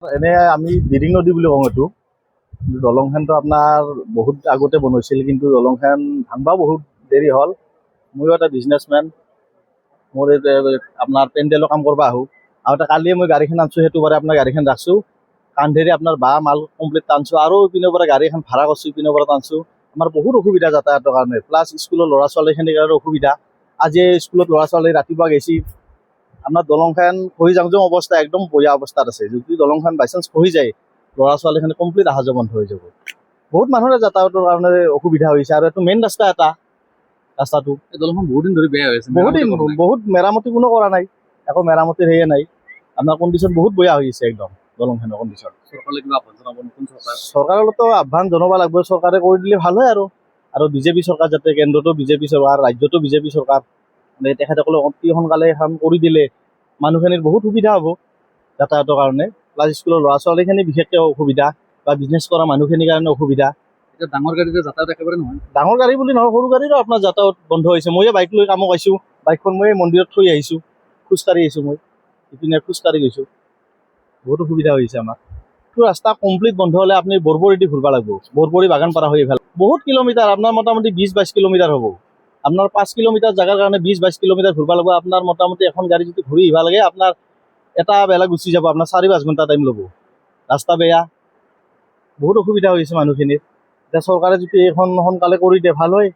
এনে আমি দিৰিং নদী বুলি কওঁ এইটো। কিন্তু দলংখনটো আপোনাৰ বহুত আগতে বনাইছিল, কিন্তু দলংখন ভাঙবা বহুত দেৰি হ'ল। ময়ো এটা বিজনেছমেন, মোৰ আপোনাৰ পেণ্ডেলৰ কাম কৰিব আহোঁ। আৰু এটা কালিয়ে মই গাড়ীখন আনছোঁ, সেইটো বাৰে আপোনাৰ গাড়ীখন ৰাখছোঁ, কান্ধেৰি আপোনাৰ মাল কমপ্লিট টানছোঁ, আৰু ইপিনৰ পৰা গাড়ী এখন ভাড়া কৰিছোঁ, ইপিনৰ পৰা টানছোঁ। আমাৰ বহুত অসুবিধা যাতায়াতৰ কাৰণে, প্লাছ স্কুলৰ ল'ৰা ছোৱালীখিনিৰ কাৰণে অসুবিধা। আজি স্কুলত ল'ৰা ছোৱালী ৰাতিপুৱা গৈছি, আপোনাৰ দলংখন খহি যাওঁ যাওঁ অৱস্থা, একদম বেয়া অৱস্থাত আছে। যদি দলংখন বাইচান্স খহি যায়, ল'ৰা ছোৱালীখিনি কমপ্লিট অহা যোৱা বন্ধ হৈ যাব। বহুত মানুহৰে যাতায়াতৰ কাৰণে অসুবিধা হৈছে, আৰু এইটো মেইন ৰাস্তা এটা, ৰাস্তাটো এই দলংখন বহুত দিন ধৰি বেয়া হৈ আছে, বহুত মেৰামতি কোনো কৰা নাই, একো মেৰামতিৰ হেৰিয়ে নাই। আপোনাৰ কণ্ডিশ্যন বহুত বেয়া হৈ আছে একদম দলংখনৰ কণ্ডিশ্যন। চৰকাৰলৈ কিবা আহ্বান জনাব নতুন চৰকাৰ? চৰকাৰতো আহ্বান জনাব লাগিব, চৰকাৰে কৰি দিলে ভাল হয় আৰু বিজেপি চৰকাৰ, যাতে কেন্দ্ৰতো বিজেপি চৰকাৰ, ৰাজ্যতো বিজেপি চৰকাৰ, মানে তেখেতসকলে অতি সোনকালে এখন কৰি দিলে মানুহখিনিৰ বহুত সুবিধা হ'ব যাতায়াতৰ কাৰণে। প্লাছ স্কুলৰ ল'ৰা ছোৱালীখিনি বিশেষকৈ অসুবিধা, বা বিজনেছ কৰা মানুহখিনিৰ কাৰণে অসুবিধা। এতিয়া ডাঙৰ গাড়ীতে যাতায়াত একেবাৰে নহয়। ডাঙৰ গাড়ী বুলি নহয়, সৰু গাড়ীৰো আপোনাৰ যাতায়াত বন্ধ হৈছে। ময়ে বাইক লৈ কামত আহিছোঁ, বাইকখন ময়ে মন্দিৰত থৈ আহিছোঁ, খোজকাঢ়ি আহিছোঁ, মই ইপিনে খোজকাঢ়ি গৈছোঁ। বহুত অসুবিধা হৈছে আমাৰ। এইটো ৰাস্তা কমপ্লিট বন্ধ হ'লে আপুনি বৰবৰীদি ঘূৰিব লাগিব, বৰবৰী বাগানপাৰা হৈ ভাল বহুত কিলোমিটাৰ, আপোনাৰ মোটামুটি 20-22 কিলোমিটাৰ হ'ব। আপোনাৰ 5 কিলোমিটাৰ জেগাৰ কাৰণে 20-22 কিলোমিটাৰ ঘূৰিব লাগিব। আপোনাৰ মোটামুটি এখন গাড়ী যদি ঘূৰি আহিব লাগে, আপোনাৰ এটা বেলা গুচি যাব, আপোনাৰ 4-5 ঘণ্টা টাইম ল'ব। ৰাস্তা বেয়া, বহুত অসুবিধা হৈছে মানুহখিনিৰ। এতিয়া চৰকাৰে যদি এইখন সোনকালে কৰি দিয়ে ভাল হয়।